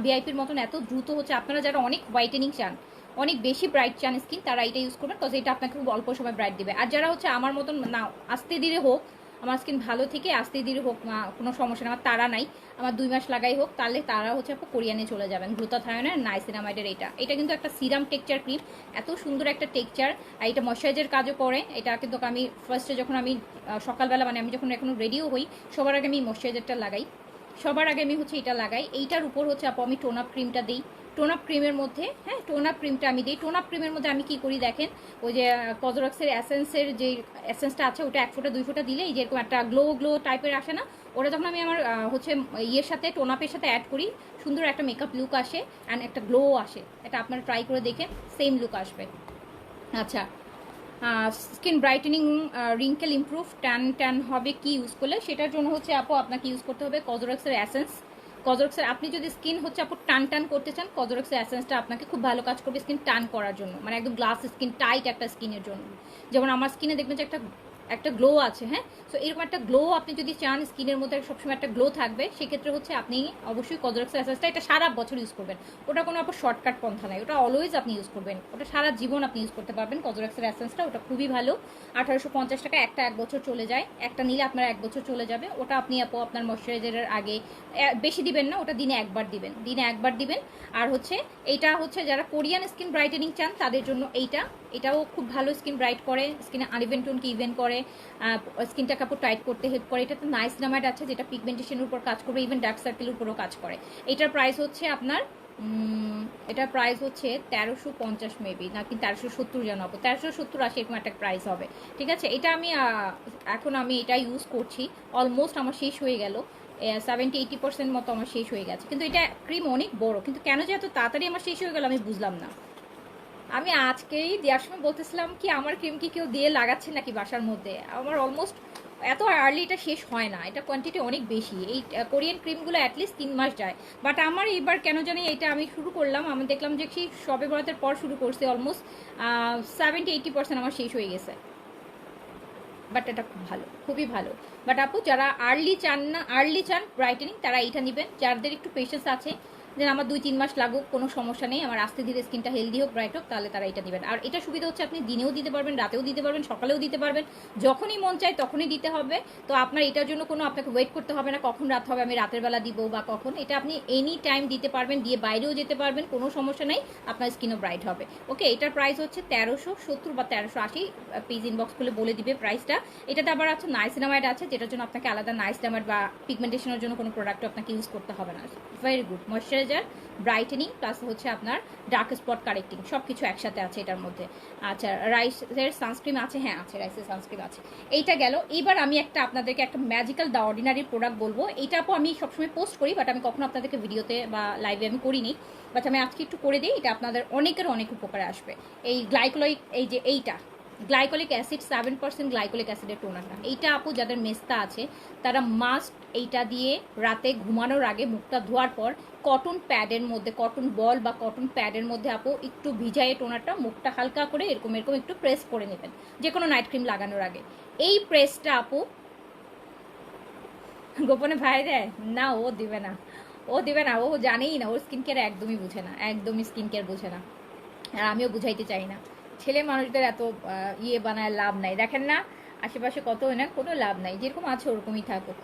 ভিআইপির মতন এত দ্রুত হচ্ছে, আপনারা যারা অনেক হোয়াইটেনিং চান, অনেক বেশি ব্রাইট চান স্কিন, তারা এটা ইউজ করবেন, কজ এটা আপনাকে খুব অল্প সময় ব্রাইট দিবে। আর যারা হচ্ছে আমার মতন না, আস্তে ধীরে হোক আমার স্কিন ভালো থেকে, আস্তে ধীরে হোক কোনো সমস্যা নেই, আমার তারা নাই, আমার 2 মাস লাগাই হোক, তাহলে তারা হচ্ছে আপু কোরিয়ানে চলে যাবেন। গ্লুটাথায়োনের নাইসিনামাইডের এটা কিন্তু একটা সিরাম টেক্সচার ক্রিম, এত সুন্দর একটা টেক্সচার। আর এটা ময়শ্চারাইজার কাজও করে। এটা কিন্তু আমি ফার্স্টে যখন আমি সকালবেলা, মানে আমি যখন এখনো রেডিও হই, সবার আগে আমি ময়শ্চারাইজারটা লাগাই। সবার আগে আমি হচ্ছে এটা লাগাই। এইটার উপর হচ্ছে আপু আমি টোন আপ ক্রিমটা দিই। টোন আপ ক্রিমের মধ্যে, হ্যাঁ, টোন আপ ক্রিমটা আমি দিই। টোন আপ ক্রিমের মধ্যে আমি কি করি দেখেন, ওই যে কজরক্সের এসেন্সের যে এসেন্সটা আছে ওটা 1 ফোঁটা 2 ফোঁটা দিলে এই যেরকম একটা গ্লো গ্লো টাইপের আসে না, ওটা যখন আমি আমার হচ্ছে ইয়ের সাথে টোন আপের সাথে অ্যাড করি, সুন্দর একটা মেকআপ লুক আসে অ্যান্ড একটা গ্লো আসে। এটা আপনারা ট্রাই করে দেখেন, সেম লুক আসবে। আচ্ছা, skin brightening, wrinkle improve, tan হবে কি ইউজ করলে, সেটার জন্য হচ্ছে আপু আপনাকে ইউজ করতে হবে কজরক্সের এসেন্স। কজরক্সের, আপনি যদি স্কিন হচ্ছে আপু টান টান করতে চান, কজরক্সের এসেন্সটা আপনাকে খুব ভালো কাজ করবে স্কিন টান করার জন্য, মানে একদম গ্লাস স্কিন টাইট একটা স্কিনের জন্য। যেমন আমার স্কিনে দেখবেন যে একটা একটা গ্লো আছে, হ্যাঁ, সো এরকম একটা গ্লো আপনি যদি চান স্কিনের মধ্যে সবসময় একটা গ্লো থাকবে, সেক্ষেত্রে হচ্ছে আপনি অবশ্যই কজরক্সের এসেন্সটা এটা সারা বছর ইউজ করবেন। ওটা কোনো আপনার শর্টকাট পন্থা নাই, ওটা অলওয়েজ আপনি ইউজ করবেন, ওটা সারা জীবন আপনি ইউজ করতে পারবেন কজরক্সের এসেন্সটা। ওটা খুবই ভালো। 1850 টাকা একটা, 1 বছর চলে যায়। একটা নিলে আপনার 1 বছর চলে যাবে। ওটা আপনি আপু আপনার ময়শ্চারাইজারের আগে বেশি দিবেন না, ওটা দিনে একবার দিবেন, দিনে একবার দিবেন। আর হচ্ছে এইটা হচ্ছে যারা কোরিয়ান স্কিন ব্রাইটেনিং চান তাদের জন্য এটাও খুব ভালো স্কিন ব্রাইট করে, স্কিনে আনইভেন টোনকে ইভেন করে, স্কিনটা কাপড় টাইট করতে হেল্প করে। এটাতে নাইসিনামাইড আছে যেটা পিগমেন্টেশনের উপর কাজ করবে, ইভেন ডার্ক সার্কেলের উপরও কাজ করে। এটার প্রাইস হচ্ছে আপনার এটার প্রাইস হচ্ছে 1350 মেবি, নাকি 1370 যেন আপু, 1370-80 এরকম একটা প্রাইস হবে। ঠিক আছে, এটা আমি এখন আমি এটা ইউজ করছি, অলমোস্ট আমার শেষ হয়ে গেল, 70-80% মতো আমার শেষ হয়ে গেছে। কিন্তু এটা ক্রিম অনেক বড়, কিন্তু কেন যে এত তাড়াতাড়ি আমার শেষ হয়ে গেল আমি বুঝলাম না। আমি আজকেই দেওয়ার সময় বলতেছিলাম কি আমার ক্রিম কি কেউ দিয়ে লাগাচ্ছে নাকি বাসার মধ্যে, আমার অলমোস্ট এত আর্লি এটা শেষ হয় না, এটা কোয়ান্টিটি অনেক বেশি। এই কোরিয়ান ক্রিমগুলো অ্যাটলিস্ট 3 মাস যায়, বাট আমার এইবার কেন জানি এটা আমি শুরু করলাম, আমি দেখলাম যে সেই সবে বরাতের পর শুরু করছি, অলমোস্ট 70-80% আমার শেষ হয়ে গেছে। বাট এটা খুব ভালো, খুবই ভালো। বাট আপু যারা আর্লি চান ব্রাইটেনিং, তারা এইটা নেবেন। যাদের একটু পেশেন্স আছে, যেন আমার 2-3 মাস লাগুক কোনো সমস্যা নেই, আমার আস্তে ধীরে স্কিনটা হেলদি হোক, ব্রাইট হোক, তাহলে তারা এটা দিবেন। আর এটা সুবিধা হচ্ছে আপনি দিনেও দিতে পারবেন, রাতেও দিতে পারবেন, সকালেও দিতে পারবেন, যখনই মন চায় তখনই দিতে হবে। তো আপনার এটার জন্য কোনো আপনাকে ওয়েট করতে হবে না কখন রাত হবে আমি রাতের বেলা দিব বা কখন, এটা আপনি এনি টাইম দিতে পারবেন, দিয়ে বাইরেও যেতে পারবেন, কোনো সমস্যা নেই, আপনার স্কিনও ব্রাইট হবে। ওকে, এটার প্রাইস হচ্ছে 1370 বা 1380, প্লিজ ইনবক্স খুলে বলে দিবে প্রাইসটা। এটাতে আবার আছে নাইসিনামাইড আছে, যেটার জন্য আপনাকে আলাদা নাইসিনামাইড বা পিগমেন্টেশনের জন্য কোনো প্রোডাক্টও আপনাকে ইউজ করতে হবে না। Very good moisturiser, brightening plus হচ্ছে আপনার ডার্ক স্পট কারেক্টিং, সব কিছু একসাথে আছে এটার মধ্যে। আচ্ছা, রাইসের সানস্ক্রিন আছে, হ্যাঁ আছে, রাইসের সানস্ক্রিন আছে। এইটা গেল। এবার আমি আপনাদেরকে একটা ম্যাজিক্যাল দ্য অর্ডিনারি প্রোডাক্ট বলবো। এইটা আপু আমি সবসময় পোস্ট করি, বাট আমি কখনো আপনাদেরকে ভিডিওতে বা লাইভে আমি করিনি, বাট আমি আজকে একটু করে দিই, এটা আপনাদের অনেকের অনেক উপকারে আসবে। এই গ্লাইকোলিক, এই যে এইটা গ্লাইকোলিক অ্যাসিড, 7% গ্লাইকোলিক অ্যাসিডের টোনারটা, এইটা আপু যাদের মেস্তা আছে তারা মাস্ট এইটা দিয়ে রাতে ঘুমানোর আগে মুখটা ধোয়ার পর কটন প্যাডের মধ্যে, কটন বল বা কটন প্যাডের মধ্যে আপু একটু ভিজাইয়ে টোনারটা মুখটা হালকা করে এরকম এরকম একটু প্রেস করে নেবেন, যে কোনো নাইট ক্রিম লাগানোর আগে। এই প্রেসটা আপু গোপনে ভাই দেয় না, ও দিবে না, ও দিবে না, ও জানেই না, ওর স্কিন কেয়ার একদমই বুঝে না, একদমই স্কিন কেয়ার বুঝে না, আর আমিও বুঝাইতে চাই না। ছেলে মানুষদের এত ইয়ে বানায় লাভ নাই, দেখেন না আশেপাশে কত না, কোনো লাভ নাই, যেরকম আছে ওরকমই থাকুক,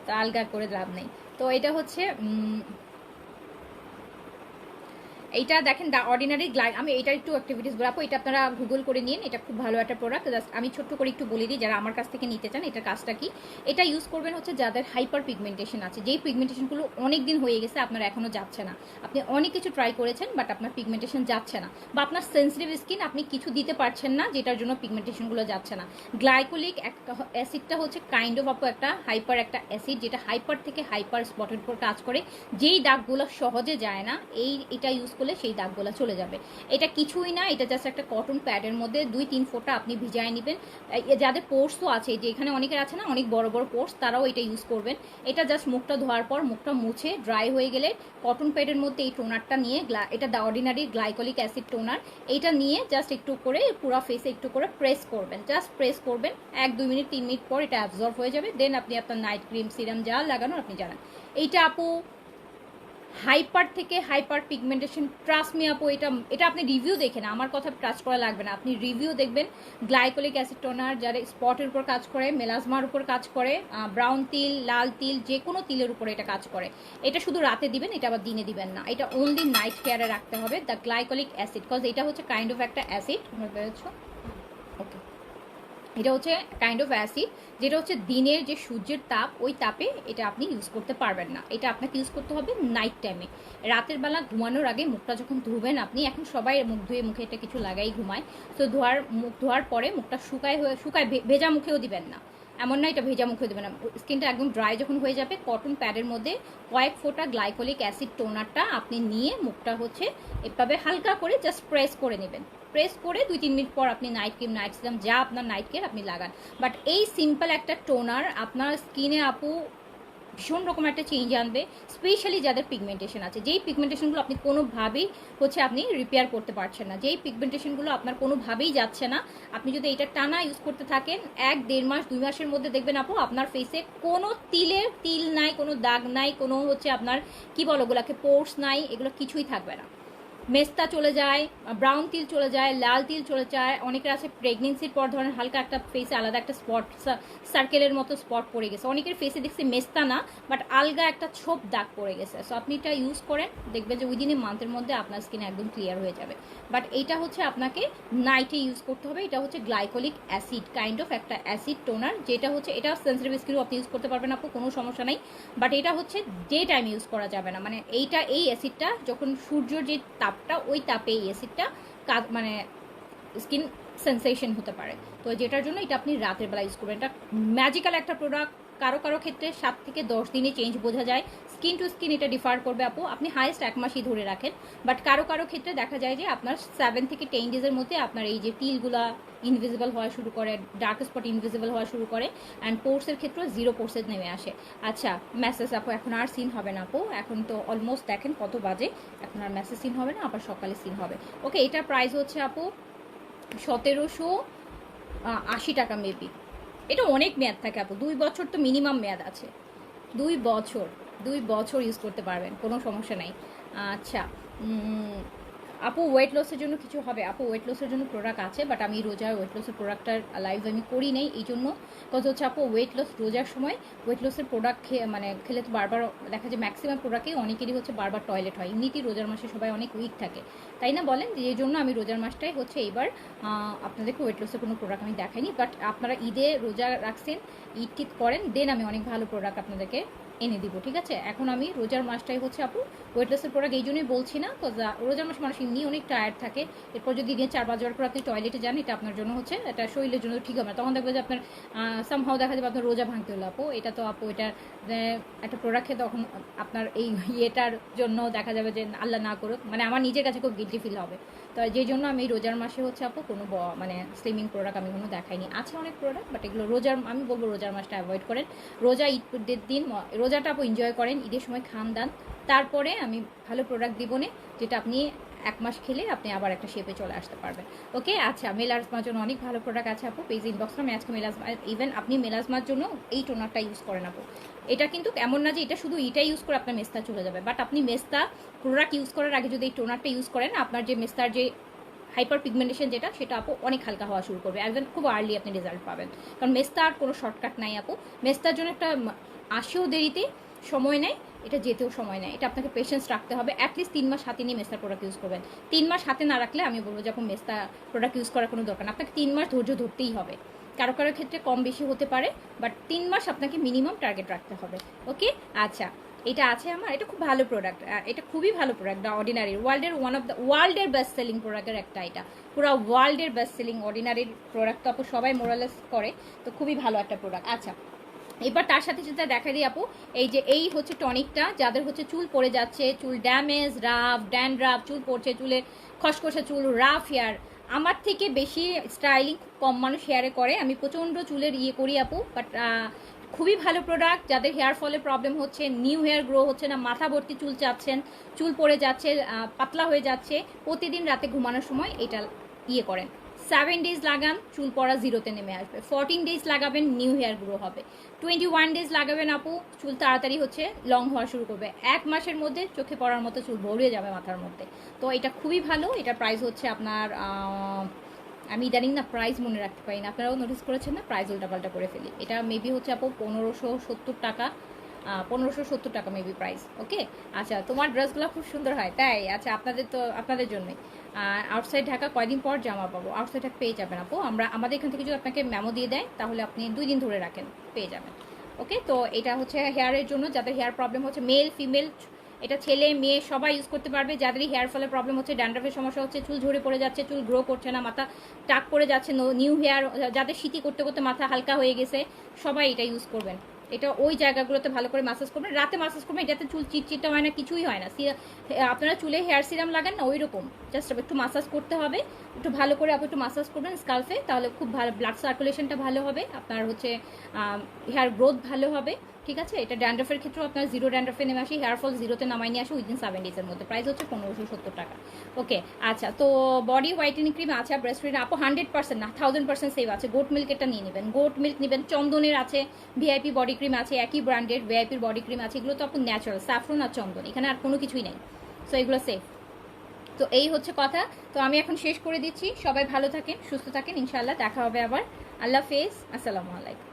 তো আলগা করে লাভ নেই। তো এটা হচ্ছে এইটা দেখেন দ্য অর্ডিনারি আমি এটার একটু অ্যাক্টিভিটিস বলাবো, এটা আপনারা গুগল করে নিন, এটা খুব ভালো একটা প্রোডাক্ট। জাস্ট আমি ছোট্ট করে একটু বলে দিই যারা আমার কাছ থেকে নিতে চান এটার কাজটা কি। এটা ইউজ করবেন হচ্ছে যাদের হাইপার পিগমেন্টেশন আছে, যেই পিগমেন্টেশনগুলো অনেক দিন হয়ে গেছে আপনার এখনও যাচ্ছে না, আপনি অনেক কিছু ট্রাই করেছেন বাট আপনার পিগমেন্টেশন যাচ্ছে না, বা আপনার সেন্সিটিভ স্কিন, আপনি কিছু দিতে পারছেন না যেটার জন্য পিগমেন্টেশনগুলো যাচ্ছে না। গ্লাইকোলিক অ্যাসিডটা হচ্ছে কাইন্ড অফ আপু একটা হাইপার একটা অ্যাসিড, যেটা হাইপার থেকে হাইপার স্পটের উপর কাজ করে, যেই দাগগুলো সহজে যায় না এটা ইউজ করলে সেই দাগগুলো চলে যাবে। এটা কিছুই না, এটা জাস্ট একটা কটন প্যাডের মধ্যে 2-3 ফোঁটা আপনি ভিজায় নেবেন। যাদের পোর্সও আছে, যে এখানে অনেকের আছে না অনেক বড় বড় পোর্স, তারাও এটা ইউজ করবেন। এটা জাস্ট মুখটা ধোয়ার পর মুখটা মুছে ড্রাই হয়ে গেলে কটন প্যাডের মধ্যে এই টোনারটা নিয়ে, এটা the ordinary glycolic acid toner, এইটা নিয়ে জাস্ট একটু করে পুরো ফেসে একটু করে প্রেস করবেন, জাস্ট প্রেস করবেন, 1-2 মিনিট 3 মিনিট পর এটা অ্যাবজর্ব হয়ে যাবে। দেন আপনি আপনার নাইট ক্রিম সিরাম যা লাগানোর আপনি জানান। এইটা আপু হাইপার থেকে হাইপার পিগমেন্টেশন, ট্রাস্ট মি আপু, এটা আপনি রিভিউ দেখেন, আমার কথা ট্রাস্ট করা লাগবে না, আপনি রিভিউ দেখবেন। গ্লাইকোলিক অ্যাসিড টোনার যারা স্পটের উপর কাজ করে, মেলাজমার উপর কাজ করে, ব্রাউন তিল, লাল তিল, যে কোনো তিলের উপরে এটা কাজ করে। এটা শুধু রাতে দিবেন, এটা আবার দিনে দিবেন না, এটা অনলি নাইট কেয়ারে রাখতে হবে। দ্য গ্লাইকোলিক অ্যাসিড, কজ এটা হচ্ছে কাইন্ড অফ একটা অ্যাসিড, বুঝতে পেরেছো? ওকে, এটা হচ্ছে কাইন্ড অফ অ্যাসিড, যেটা হচ্ছে দিনের যে সূর্যের তাপ, ওই তাপে এটা আপনি ইউজ করতে পারবেন না। এটা আপনাকে ইউজ করতে হবে নাইট টাইমে, রাতের বেলা ঘুমানোর আগে মুখটা যখন ধুবেন আপনি। এখন সবাই মুখ ধুয়ে মুখে এটা কিছু লাগাই ঘুমায়, তো মুখ ধোয়ার পরে মুখটা শুকায় ভেজা মুখেও দিবেন না, এমন না এটা ভেজা মুখে দেবেন না। স্কিনটা একদম ড্রাই যখন হয়ে যাবে, কটন প্যাডের মধ্যে কয়েক ফোঁটা গ্লাইকোলিক অ্যাসিড টোনারটা আপনি নিয়ে মুখটা হচ্ছে এভাবে হালকা করে জাস্ট প্রেস করে নেবেন। প্রেস করে 2-3 মিনিট পর আপনি নাইট ক্রিম, নাইট সিরাম, যা আপনার নাইট কেয়ার আপনি লাগান। বাট এই সিম্পল একটা টোনার আপনার স্কিনে আপু ভীষণ রকম একটা চেঞ্জ আনবে, স্পেশালি যাদের পিগমেন্টেশন আছে, যেই পিগমেন্টেশনগুলো আপনি কোনোভাবেই হচ্ছে আপনি রিপেয়ার করতে পারছেন না, যেই পিগমেন্টেশনগুলো আপনার কোনোভাবেই যাচ্ছে না, আপনি যদি এটা টানা ইউজ করতে থাকেন 1-1.5 মাস 2 মাসের মধ্যে দেখবেন আপু আপনার ফেসে কোনো তিল নাই, কোনো দাগ নাই, কোনো হচ্ছে আপনার কি বলো ওগুলাকে পোর্স নাই, এগুলো কিছুই থাকবে না। মেস্তা চলে যায়, ব্রাউন তিল চলে যায়, লাল তিল চলে যায়। অনেকের আছে প্রেগনেন্সির পর ধরেন হালকা একটা ফেসে আলাদা একটা স্পট, সার্কেলের মতো স্পট পড়ে গেছে। অনেকের ফেসে দেখছি মেস্তা না, বাট আলগা একটা ছোপ দাগ পড়ে গেছে। সো আপনি এটা ইউজ করেন, দেখবেন যে উইদিন এ মান্থের মধ্যে আপনার স্কিন একদম ক্লিয়ার হয়ে যাবে। বাট এটা হচ্ছে আপনাকে নাইটে ইউজ করতে হবে। এটা হচ্ছে গ্লাইকোলিক অ্যাসিড, কাইন্ড অফ একটা অ্যাসিড টোনার, যেটা হচ্ছে এটা সেন্সিটিভ স্কিনও আপনি ইউজ করতে পারবেন আপু, কোনো সমস্যা নাই। বাট এটা হচ্ছে ডে টাইম ইউজ করা যাবে না, মানে এই অ্যাসিডটা যখন সূর্যের যে তাপটা, ওই তাপে এই অ্যাসিডটা মানে স্কিন সেন্সেশন হতে পারে। তো যেটার জন্য এটা আপনি রাতের বেলা ইউজ করবেন। এটা ম্যাজিক্যাল একটা প্রোডাক্ট, কারো কারো ক্ষেত্রে 7 থেকে 10 দিনে চেঞ্জ বোঝা যায়, স্কিন টু স্কিন এটা ডিফার করবে আপু, আপনি হাইয়েস্ট 1 মাসই ধরে রাখেন। বাট কারো কারো ক্ষেত্রে দেখা যায় যে আপনার 7 থেকে 10 ডেজের মধ্যে আপনার এই যে তিলগুলা ইনভিজিবল হওয়া শুরু করে, ডার্ক স্পট ইনভিজিবল হওয়া শুরু করে, অ্যান্ড পোর্সের ক্ষেত্রে 0% নেমে আসে। আচ্ছা মেসেজ আপু এখন আর সিন হবে না আপু, এখন তো অলমোস্ট দেখেন কত বাজে, এখন আর মেসেজ সিন হবে না, আবার সকালে সিন হবে। ওকে, এটার প্রাইস হচ্ছে আপু 1780 টাকা মেবি। এটা অনেক মেয়াদ থাকে আপু, 2 বছর তো মিনিমাম মেয়াদ আছে, 2 বছর ইউজ করতে পারবেন, কোনো সমস্যা নাই। আচ্ছা আপু ওয়েট লসের জন্য কিছু হবে? আপু ওয়েট লসের জন্য প্রোডাক্ট আছে, বাট আমি রোজার ওয়েট লসের প্রোডাক্টটার লাইভ আমি করি নেই, এই জন্য কজ হচ্ছে আপু ওয়েট লস রোজার সময় ওয়েট লসের প্রোডাক্ট খেলে তো বারবার দেখা যায় ম্যাক্সিমাম প্রোডাক্টে অনেকেরই হচ্ছে বারবার টয়লেট হয়, এমনিতেই রোজার মাসে সবাই অনেক উইক থাকে, তাই না বলেন? এই জন্য আমি রোজার মাসটাই হচ্ছে এইবার আপনাদেরকে ওয়েট লসের কোনো প্রোডাক্ট আমি দেখাইনি। বাট আপনারা ঈদে রোজা রাখছেন, ঈদ টিদ করেন, দেন আমি অনেক ভালো প্রোডাক্ট আপনাদেরকে এনে দিব, ঠিক আছে? এখন আমি রোজার মাসটাই হচ্ছে আপু ওয়েট লসের প্রোডাক্ট এই জন্যই বলছি না, তো রোজার মাসে মানুষ এমনি অনেক টায়ার্ড থাকে, এরপর যদি দিনে 4-5 বার করে আপনি টয়লেটে যান, এটা আপনার জন্য হচ্ছে এটা শরীরের জন্য ঠিক হবে না, তখন দেখবে যে আপনার সামহাও দেখা যাবে আপনার রোজা ভাঙতে হলো আপু। এটা তো আপু এটা একটা প্রোডাক্ট খেয়ে তখন আপনার এই ইয়েটার জন্য দেখা যাবে যে আল্লাহ না করুক, মানে আমার নিজের কাছে খুব গিল্টি ফিল হবে। তো যেই জন্য আমি রোজার মাসে হচ্ছে আপু কোনো মানে স্লিমিং প্রোডাক্ট আমি কোনো দেখাইনি। আছে অনেক প্রোডাক্ট, বাট এগুলো আমি বলবো রোজার মাসটা অ্যাভয়েড করেন। রোজা ঈদের দিন রোজাটা আপু এনজয় করেন, ঈদের সময় খান দান, তারপরে আমি ভালো প্রোডাক্ট দিব না, যেটা আপনি 1 মাস খেলে আপনি আবার একটা শেপে চলে আসতে পারবেন। ওকে, আচ্ছা মেলাজমার জন্য অনেক ভালো প্রোডাক্ট আছে আপু, পেজ ইনবক্সে আমি আজকে মেলাজমা, ইভেন আপনি মেলাজমার জন্য এই টোনারটা ইউজ করেন আপু। এটা কিন্তু এমন না যে এটা শুধু এটাই ইউজ করে আপনার মেস্তা চলে যাবে, বাট আপনি মেস্তা প্রোডাক্ট ইউজ করার আগে যদি এই টোনারটা ইউজ করেন, আপনার যে মেস্তার যে হাইপার পিগমেন্টেশন সেটা আপু অনেক হালকা হওয়া শুরু করবে, একদম খুব আর্লি আপনি রেজাল্ট পাবেন। কারণ মেস্তার কোনো শর্টকাট নাই আপু, মেস্তার জন্য একটা আসেও দেরিতে সময় নেয়, এটা যেতেও সময় নেয়, এটা আপনাকে পেশেন্স রাখতে হবে। অ্যাটলিস্ট 3 মাস হাতে নিয়ে মেস্তার প্রোডাক্ট ইউজ করবেন। 3 মাস হাতে না রাখলে আমি বলবো যে আপনি মেস্তা প্রোডাক্ট ইউজ করার কোনো দরকার না, আপনাকে 3 মাস ধৈর্য ধরতেই হবে। কারো কারো ক্ষেত্রে কম বেশি হতে পারে, বাট 3 মাস আপনাকে মিনিমাম টার্গেট রাখতে হবে। ওকে, আচ্ছা এটা আছে আমার, এটা খুব ভালো প্রোডাক্ট, এটা খুবই ভালো প্রোডাক্ট, দ্য অর্ডিনারি ওয়ার্ল্ডের বেস্ট সেলিং প্রোডাক্টের একটা, এটা পুরো ওয়ার্ল্ডের বেস্ট সেলিং অর্ডিনারির প্রোডাক্ট তো আপু সবাই মোরালেস করে, তো খুবই ভালো একটা প্রোডাক্ট। আচ্ছা এবার তার সাথে সাথে দেখা দিই আপু, এই হচ্ছে টনিকটা, যাদের হচ্ছে চুল পড়ে যাচ্ছে, চুল ড্যামেজ, রাফ ড্যান্ড্রাফ, চুল পড়ছে, চুলে খসখসে চুল, রাফ হেয়ার, আমার থেকে বেশি স্টাইলিং কম মানুষ হেয়ারে করে, আমি প্রচণ্ড চুলের করি আপু, বাট খুবই ভালো প্রোডাক্ট। যাদের হেয়ার ফলে প্রবলেম হচ্ছে, নিউ হেয়ার গ্রো হচ্ছে না, মাথা ভর্তি চুল চাচ্ছেন, চুল পড়ে যাচ্ছে, পাতলা হয়ে যাচ্ছে, প্রতিদিন রাতে ঘুমানোর সময় এটা করেন, 7 ডেজ লাগান, চুল পড়া 0-তে নেমে আসবে। 14 ডেজ লাগাবেন, নিউ হেয়ার গ্রো হবে। 21 ডেজ লাগাবেন আপু, চুল তাড়াতাড়ি হচ্ছে লং হওয়া শুরু করবে। 1 মাসের মধ্যে চোখে পড়ার মতো চুল ভরে যাবে মাথার মধ্যে। তো এটা খুবই ভালো, এটার প্রাইস হচ্ছে আপনার আমি ইদানিং না প্রাইস মনে রাখতে পারি না, আপনারাও নোটিস করেছেন না, প্রাইস উল্টাপাল্টা করে ফেলি। এটা মেবি হচ্ছে আপু 1570 টাকা, 1570 টাকা মেবি প্রাইস। ওকে, আচ্ছা তোমার ড্রেসগুলো খুব সুন্দর হয় তাই? আচ্ছা আপনাদের জন্যই। আউটসাইড ঢাকা কয়দিন পর জামা পাবো? আউটসাইড ঢাকা পেয়ে যাবেন আপু, আমাদের এখান থেকে যদি আপনাকে মেমো দিয়ে দেয় তাহলে আপনি 2 দিন ধরে রাখেন, পেয়ে যাবেন। ওকে, তো এটা হচ্ছে হেয়ারের জন্য, যাদের হেয়ার প্রবলেম হচ্ছে, মেল ফিমেল, এটা ছেলে মেয়ে সবাই ইউজ করতে পারবে। যাদেরই হেয়ার ফলের প্রবলেম হচ্ছে, ড্যান্ড্রাফের সমস্যা হচ্ছে, চুল ঝরে পড়ে যাচ্ছে, চুল গ্রো করছে না, মাথা টাক পড়ে যাচ্ছে, নিউ হেয়ার, যাদের শীতি করতে করতে মাথা হালকা হয়ে গেছে, সবাই এটা ইউজ করবেন। এটা ওই জায়গাগুলোতে ভালো করে মাসাজ করবেন, রাতে মাসাজ করবেন, এটাতে চুল চিটচিটটা হয় না, কিছুই হয় না। আপনারা চুলে হেয়ার সিরাম লাগান না, ওই রকম জাস্ট একটু মাসাজ করতে হবে, একটু ভালো করে আপনি একটু মাসাজ করবেন স্কাল্পে, তাহলে খুব ভালো ব্লাড সার্কুলেশনটা ভালো হবে, আপনার হচ্ছে হেয়ার গ্রোথ ভালো হবে। ঠিক আছে, এটা ড্যান্ড্রাফের ক্ষেত্রেও আপনার 0 ড্যান্ড্রাফে নেমে আসি, হেয়ার ফল 0-তে নামাই নিয়ে আসে উইদিন 7 ডেজের মধ্যে। প্রাইস হচ্ছে 1570 টাকা। ওকে, আচ্ছা, তো বডি হোয়াইটেনিং ক্রিম আছে, ব্রেস্ট ফিড আপু 100% না 1000% সেভ আছে। গোট মিল্ক এটা নিয়ে নেবেন, গোট মিল্ক নেবেন, চন্দনের আছে, ভিআইপি বডি ক্রিম আছে, একই ব্র্যান্ডের ভিআইপির বডি ক্রিম আছে, এগুলো তো আপু ন্যাচারাল, স্যাফরন আর চন্দন, এখানে আর কোনো কিছুই নেই। সো এগুলো সেফ। তো এই হচ্ছে কথা। তো আমি এখন শেষ করে দিচ্ছি, সবাই ভালো থাকেন, সুস্থ থাকেন, ইনশাআল্লাহ দেখা হবে আবার। আল্লাহ হাফেজ, আসসালামু আলাইকুম।